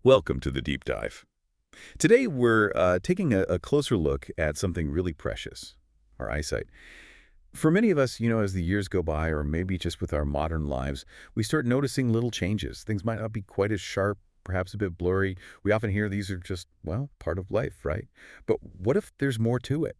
Welcome to the Deep Dive. Today we're taking a closer look at something really precious, our eyesight. For many of us, as the years go by, or maybe just with our modern lives, we start noticing little changes. Things might not be quite as sharp, perhaps a bit blurry. We often hear these are just, well, part of life, right? But what if there's more to it?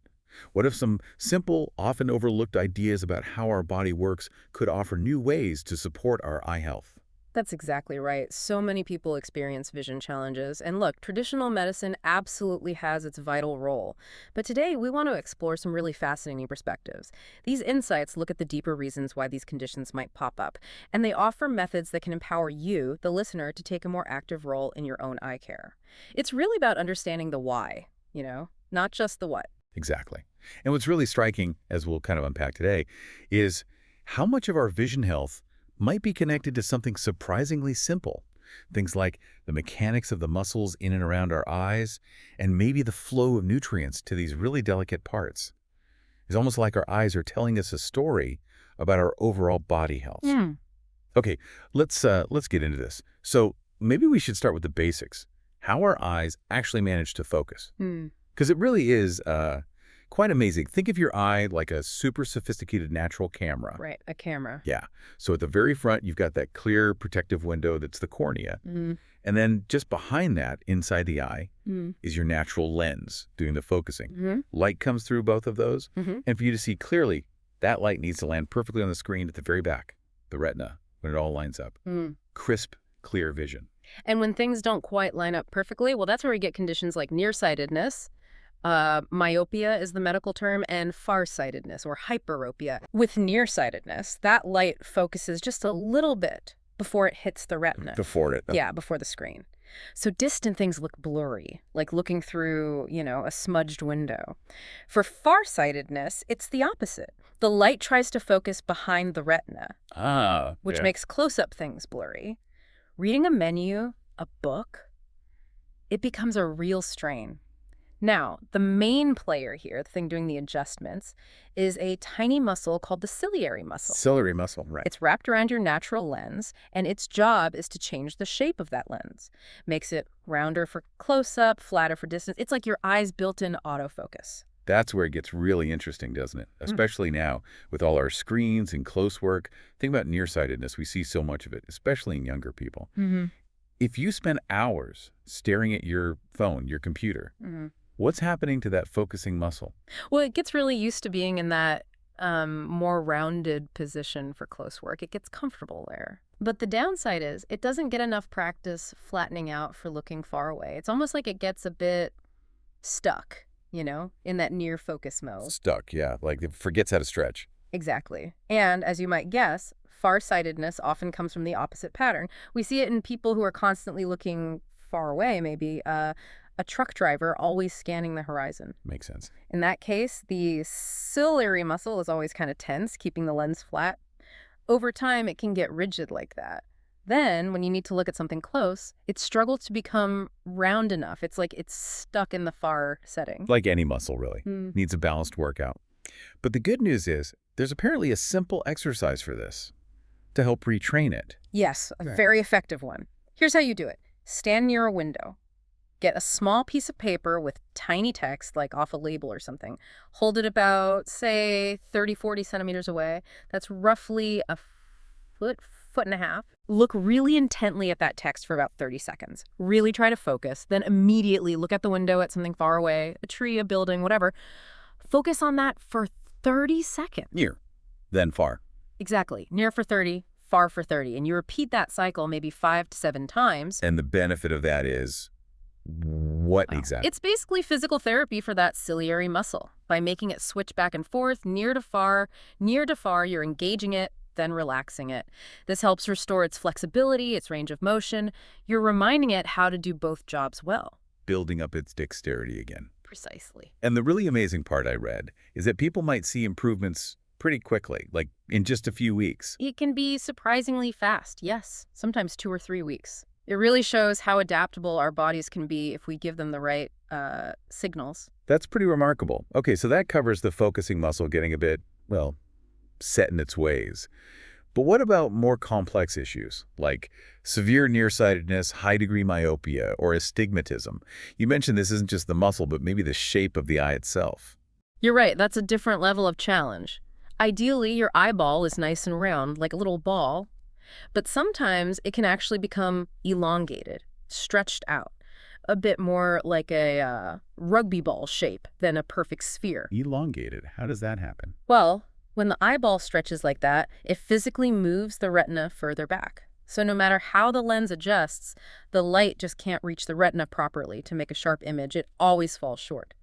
What if some simple, often overlooked ideas about how our body works could offer new ways to support our eye health? That's exactly right. So many people experience vision challenges. And look, traditional medicine absolutely has its vital role. But today, we want to explore some really fascinating perspectives. These insights look at the deeper reasons why these conditions might pop up. And they offer methods that can empower you, the listener, to take a more active role in your own eye care. It's really about understanding the why, not just the what. Exactly. And what's really striking, as we'll kind of unpack today, is how much of our vision health might be connected to something surprisingly simple. Things like the mechanics of the muscles in and around our eyes, and maybe the flow of nutrients to these really delicate parts. It's almost like our eyes are telling us a story about our overall body health. Okay, let's get into this. So maybe we should start with the basics. How our eyes actually manage to focus. Because it really is quite amazing. Think of your eye like a super sophisticated natural camera. Right, a camera. Yeah. So at the very front, you've got that clear protective window that's the cornea. And then just behind that, inside the eye, is your natural lens doing the focusing. Light comes through both of those. And for you to see clearly, that light needs to land perfectly on the screen at the very back, the retina, when it all lines up. Crisp, clear vision. And when things don't quite line up perfectly, well, that's where we get conditions like nearsightedness. Myopia is the medical term, and farsightedness or hyperopia. With nearsightedness, that light focuses just a little bit before it hits the retina. Before it. Yeah, before the screen. So distant things look blurry, like looking through, a smudged window. For farsightedness, it's the opposite. The light tries to focus behind the retina, which makes close-up things blurry. Reading a menu, a book, it becomes a real strain. Now, the main player here, the thing doing the adjustments, is a tiny muscle called the ciliary muscle. Ciliary muscle, right. It's wrapped around your natural lens, and its job is to change the shape of that lens. Makes it rounder for close-up, flatter for distance. It's like your eye's built-in autofocus. That's where it gets really interesting, doesn't it? Especially now with all our screens and close work. Think about nearsightedness. We see so much of it, especially in younger people. If you spend hours staring at your phone, your computer, what's happening to that focusing muscle? Well, it gets really used to being in that more rounded position for close work. It gets comfortable there. But the downside is it doesn't get enough practice flattening out for looking far away. It's almost like it gets a bit stuck, in that near focus mode. Stuck, yeah. Like it forgets how to stretch. Exactly. And as you might guess, farsightedness often comes from the opposite pattern. We see it in people who are constantly looking far away, maybe a truck driver always scanning the horizon. Makes sense. In that case, the ciliary muscle is always kind of tense, keeping the lens flat. Over time, it can get rigid like that. Then, when you need to look at something close, it struggles to become round enough. It's like it's stuck in the far setting. Like any muscle, really. Needs a balanced workout. But the good news is there's apparently a simple exercise for this to help retrain it. Yes, a very effective one. Here's how you do it. Stand near a window. Get a small piece of paper with tiny text, like off a label or something. Hold it about, say, 30, 40 centimeters away. That's roughly a foot and a half. Look really intently at that text for about 30 seconds. Really try to focus. Then immediately look at the window at something far away, a tree, a building, whatever. Focus on that for 30 seconds. Near, then far. Exactly. Near for 30, far for 30. And you repeat that cycle maybe 5 to 7 times. And the benefit of that is what exactly? It's basically physical therapy for that ciliary muscle. By making it switch back and forth, near to far, you're engaging it, then relaxing it. This helps restore its flexibility, its range of motion. You're reminding it how to do both jobs well. Building up its dexterity again. Precisely. And the really amazing part I read is that people might see improvements pretty quickly, like in just a few weeks. It can be surprisingly fast, yes, sometimes 2 or 3 weeks. It really shows how adaptable our bodies can be if we give them the right signals. That's pretty remarkable. Okay, so that covers the focusing muscle getting a bit, well, set in its ways. But what about more complex issues, like severe nearsightedness, high-degree myopia, or astigmatism? You mentioned this isn't just the muscle, but maybe the shape of the eye itself. You're right, that's a different level of challenge. Ideally, your eyeball is nice and round, like a little ball, but sometimes it can actually become elongated, stretched out, a bit more like a rugby ball shape than a perfect sphere. Elongated. How does that happen? Well, when the eyeball stretches like that, it physically moves the retina further back. So no matter how the lens adjusts, the light just can't reach the retina properly to make a sharp image. It always falls short.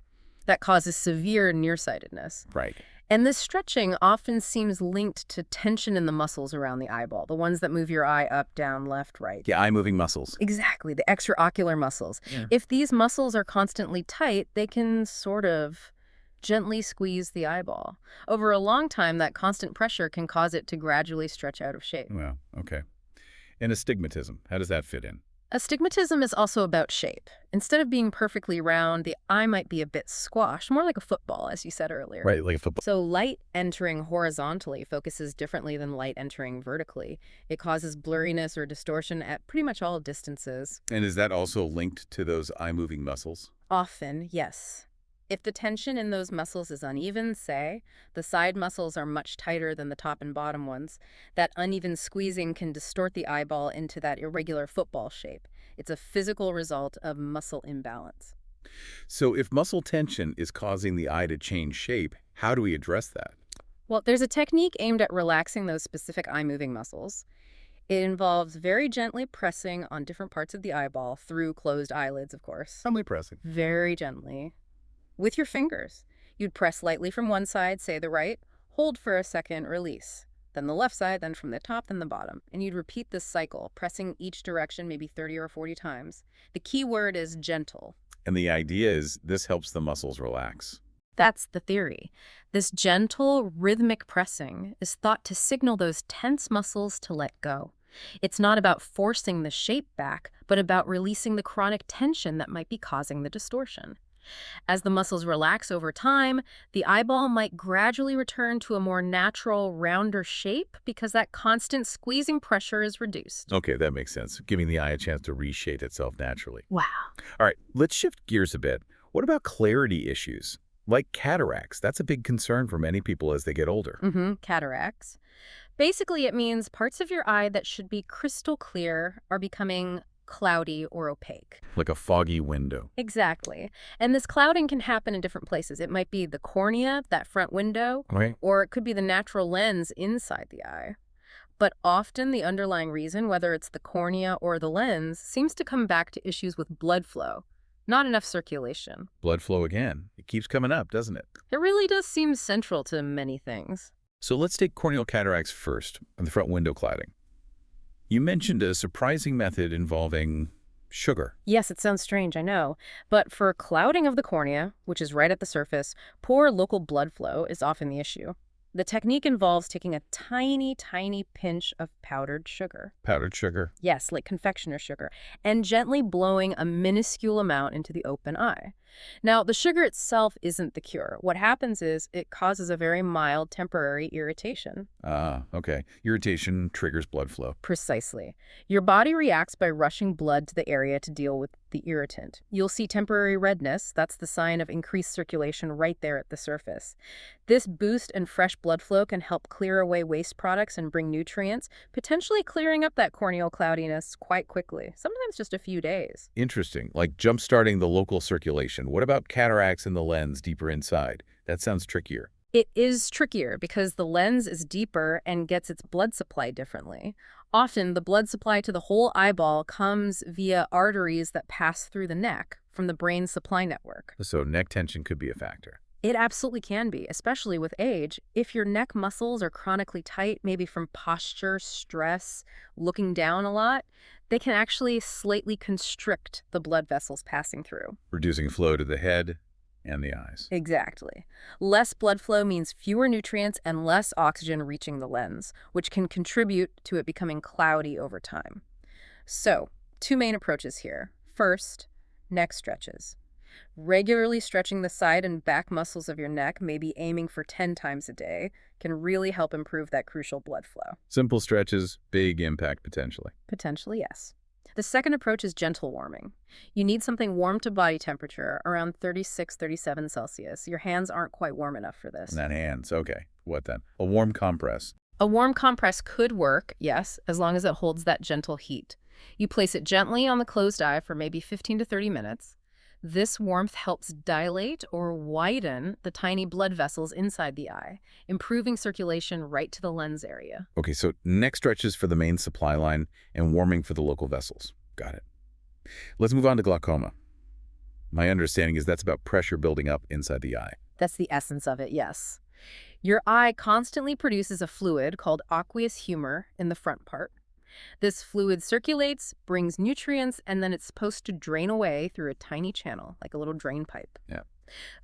That causes severe nearsightedness. Right. And this stretching often seems linked to tension in the muscles around the eyeball, the ones that move your eye up, down, left, right. Yeah, eye-moving muscles. Exactly, the extraocular muscles. Yeah. If these muscles are constantly tight, they can sort of gently squeeze the eyeball. Over a long time, that constant pressure can cause it to gradually stretch out of shape. Well, okay. And astigmatism, how does that fit in? Astigmatism is also about shape. Instead of being perfectly round, the eye might be a bit squashed, more like a football, as you said earlier. Right, like a football. So light entering horizontally focuses differently than light entering vertically. It causes blurriness or distortion at pretty much all distances. And is that also linked to those eye-moving muscles? Often, yes. If the tension in those muscles is uneven, say, the side muscles are much tighter than the top and bottom ones, that uneven squeezing can distort the eyeball into that irregular football shape. It's a physical result of muscle imbalance. So if muscle tension is causing the eye to change shape, how do we address that? Well, there's a technique aimed at relaxing those specific eye-moving muscles. It involves very gently pressing on different parts of the eyeball through closed eyelids, of course. Humbly pressing. Very gently. With your fingers. You'd press lightly from one side, say the right, hold for a second, release. Then the left side, then from the top, then the bottom. And you'd repeat this cycle, pressing each direction maybe 30 or 40 times. The key word is gentle. And the idea is this helps the muscles relax. That's the theory. This gentle, rhythmic pressing is thought to signal those tense muscles to let go. It's not about forcing the shape back, but about releasing the chronic tension that might be causing the distortion. As the muscles relax over time, the eyeball might gradually return to a more natural, rounder shape because that constant squeezing pressure is reduced. Okay, that makes sense, giving the eye a chance to reshape itself naturally. Wow. All right, let's shift gears a bit. What about clarity issues? Like cataracts, that's a big concern for many people as they get older. Cataracts. Basically, it means parts of your eye that should be crystal clear are becoming cloudy or opaque. Like a foggy window. Exactly. And this clouding can happen in different places. It might be the cornea, that front window, Okay. or it could be the natural lens inside the eye. But often the underlying reason, whether it's the cornea or the lens, seems to come back to issues with blood flow, not enough circulation. Blood flow again. It keeps coming up, doesn't it? It really does seem central to many things. So let's take corneal cataracts first, and the front window clouding. You mentioned a surprising method involving sugar. Yes, it sounds strange, I know. But for clouding of the cornea, which is right at the surface, poor local blood flow is often the issue. The technique involves taking a tiny, tiny pinch of powdered sugar. Powdered sugar. Yes, like confectioner sugar, and gently blowing a minuscule amount into the open eye. Now, the sugar itself isn't the cure. What happens is it causes a very mild temporary irritation. Ah, okay. Irritation triggers blood flow. Precisely. Your body reacts by rushing blood to the area to deal with the irritant. You'll see temporary redness. That's the sign of increased circulation right there at the surface. This boost in fresh blood flow can help clear away waste products and bring nutrients, potentially clearing up that corneal cloudiness quite quickly, sometimes just a few days. Interesting. Like jump-starting the local circulation. What about cataracts in the lens deeper inside? That sounds trickier. It is trickier because the lens is deeper and gets its blood supply differently. Often, the blood supply to the whole eyeball comes via arteries that pass through the neck from the brain supply network. So neck tension could be a factor. It absolutely can be, especially with age. If your neck muscles are chronically tight, maybe from posture, stress, looking down a lot, they can actually slightly constrict the blood vessels passing through. Reducing flow to the head and the eyes. Exactly. Less blood flow means fewer nutrients and less oxygen reaching the lens, which can contribute to it becoming cloudy over time. So, two main approaches here. First, neck stretches. Regularly stretching the side and back muscles of your neck, maybe aiming for 10 times a day, can really help improve that crucial blood flow. Simple stretches, big impact potentially. Potentially, yes. The second approach is gentle warming. You need something warm to body temperature, around 36, 37 Celsius. Your hands aren't quite warm enough for this. Not hands. Okay. What then? A warm compress. A warm compress could work, yes, as long as it holds that gentle heat. You place it gently on the closed eye for maybe 15 to 30 minutes. This warmth helps dilate or widen the tiny blood vessels inside the eye, improving circulation right to the lens area. Okay, so neck stretches for the main supply line and warming for the local vessels. Got it. Let's move on to glaucoma. My understanding is that's about pressure building up inside the eye. That's the essence of it, yes. Your eye constantly produces a fluid called aqueous humor in the front part. This fluid circulates, brings nutrients, and then it's supposed to drain away through a tiny channel, like a little drain pipe. Yeah.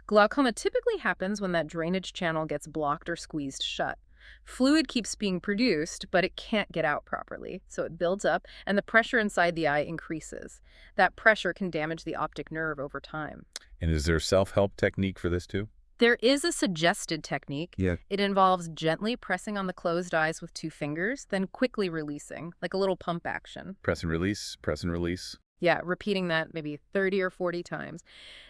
Glaucoma typically happens when that drainage channel gets blocked or squeezed shut. Fluid keeps being produced, but it can't get out properly, so it builds up, and the pressure inside the eye increases. That pressure can damage the optic nerve over time. And is there a self-help technique for this too? There is a suggested technique. Yeah. It involves gently pressing on the closed eyes with 2 fingers, then quickly releasing, like a little pump action. Press and release, press and release. Yeah, repeating that maybe 30 or 40 times.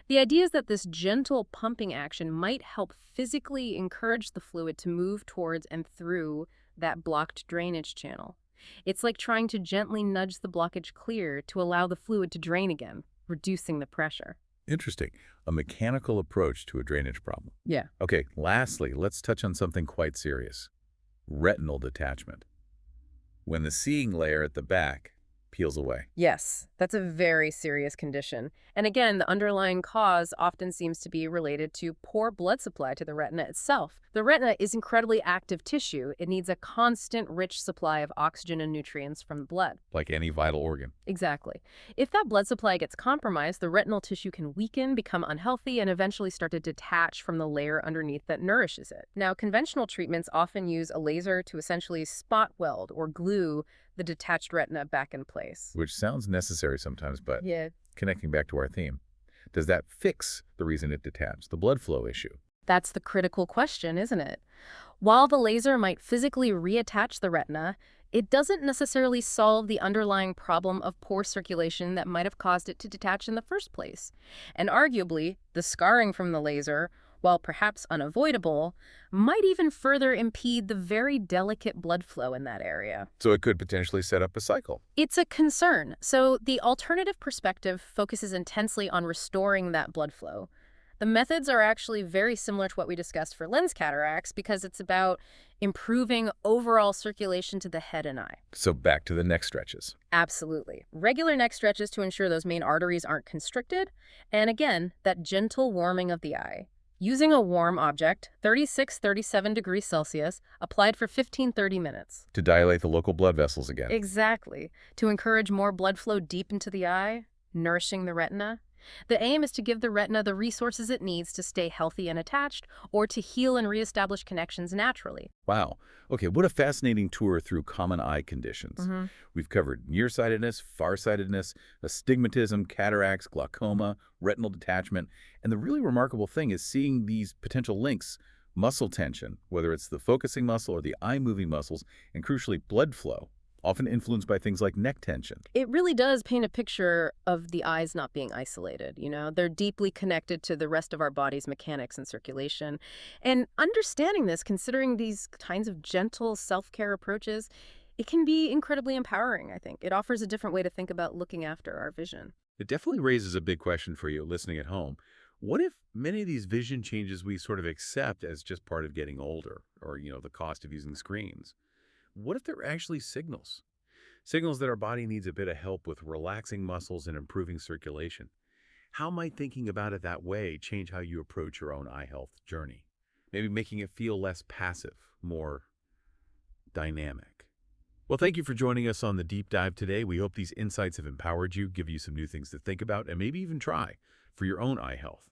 The idea is that this gentle pumping action might help physically encourage the fluid to move towards and through that blocked drainage channel. It's like trying to gently nudge the blockage clear to allow the fluid to drain again, reducing the pressure. Interesting. A mechanical approach to a drainage problem. Yeah. Okay, lastly, let's touch on something quite serious. Retinal detachment. When the seeing layer at the back peels away. Yes, that's a very serious condition. And again, the underlying cause often seems to be related to poor blood supply to the retina itself. The retina is incredibly active tissue. It needs a constant, rich supply of oxygen and nutrients from the blood. Like any vital organ. Exactly. If that blood supply gets compromised, the retinal tissue can weaken, become unhealthy, and eventually start to detach from the layer underneath that nourishes it. Now, conventional treatments often use a laser to essentially spot weld or glue the detached retina back in place. Which sounds necessary sometimes, but Yeah. connecting back to our theme, does that fix the reason it detached, the blood flow issue? That's the critical question, isn't it? While the laser might physically reattach the retina, it doesn't necessarily solve the underlying problem of poor circulation that might have caused it to detach in the first place. And arguably, the scarring from the laser, while perhaps unavoidable, might even further impede the very delicate blood flow in that area. So it could potentially set up a cycle. It's a concern. So the alternative perspective focuses intensely on restoring that blood flow. The methods are actually very similar to what we discussed for lens cataracts because it's about improving overall circulation to the head and eye. So back to the neck stretches. Absolutely. Regular neck stretches to ensure those main arteries aren't constricted. And again, that gentle warming of the eye. Using a warm object, 36, 37 degrees Celsius, applied for 15-30 minutes. To dilate the local blood vessels again. Exactly. To encourage more blood flow deep into the eye, nourishing the retina. The aim is to give the retina the resources it needs to stay healthy and attached, or to heal and reestablish connections naturally. Wow. Okay, what a fascinating tour through common eye conditions. We've covered nearsightedness, farsightedness, astigmatism, cataracts, glaucoma, retinal detachment, and the really remarkable thing is seeing these potential links, muscle tension, whether it's the focusing muscle or the eye-moving muscles, and crucially blood flow, often influenced by things like neck tension. It really does paint a picture of the eyes not being isolated, you know? They're deeply connected to the rest of our body's mechanics and circulation. And understanding this, considering these kinds of gentle self-care approaches, it can be incredibly empowering, I think. It offers a different way to think about looking after our vision. It definitely raises a big question for you listening at home. What if many of these vision changes we sort of accept as just part of getting older or, the cost of using screens? What if they're actually signals? Signals that our body needs a bit of help with relaxing muscles and improving circulation. How might thinking about it that way change how you approach your own eye health journey? Maybe making it feel less passive, more dynamic. Well, thank you for joining us on the deep dive today. We hope these insights have empowered you, give you some new things to think about, and maybe even try for your own eye health.